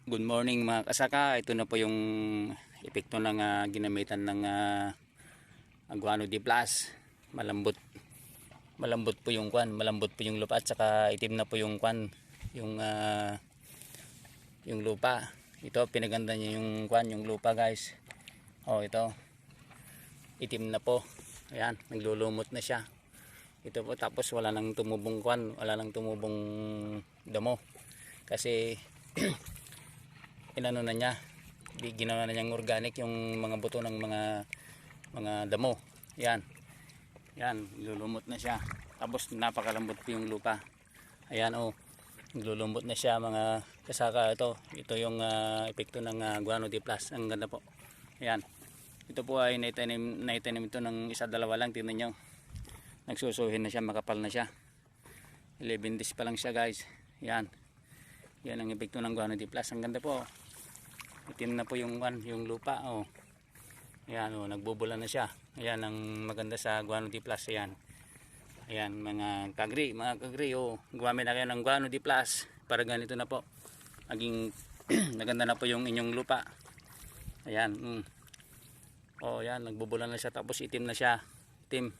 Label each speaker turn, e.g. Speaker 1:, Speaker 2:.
Speaker 1: Good morning mga kasaka. Ito na po yung epekto ng ginamitan ng Guano D Plus. Malambot po yung kwan, malambot po yung lupa at saka itim na po yung kwan, yung lupa. Ito pinaganda niya yung kwan, yung lupa guys. Oh, ito. Itim na po. Ayan, naglulumot na siya. Ito po, tapos wala nang tumubong kwan, wala nang tumubong damo. Kasi inano na niya, ginawa na niyang organic yung mga buto ng mga damo. Yan, lulumot na siya. Tapos napakalambot po yung lupa. Ayan, oh, lulumot na siya mga kasaka. Ito yung epekto ng Guano D Plus. Ang ganda po. Ayan, ito po ay naitanim ito ng isa-dalawa lang. Tingnan nyo, nagsusuhin na siya, makapal na siya. 11 days pa lang siya guys. Yan ang epekto ng Guano D Plus. Ang ganda po. Itim na po yung lupa. Oh. Ayan, oh, nagbubula na siya. Ayan ang maganda sa Guano D Plus. Ayan mga kagri, oh, gumamit na kayo ng Guano D Plus para ganito na po. Maging naganda na po yung inyong lupa. Ayan. Oh, ayan, nagbubula na siya tapos itim na siya. Itim.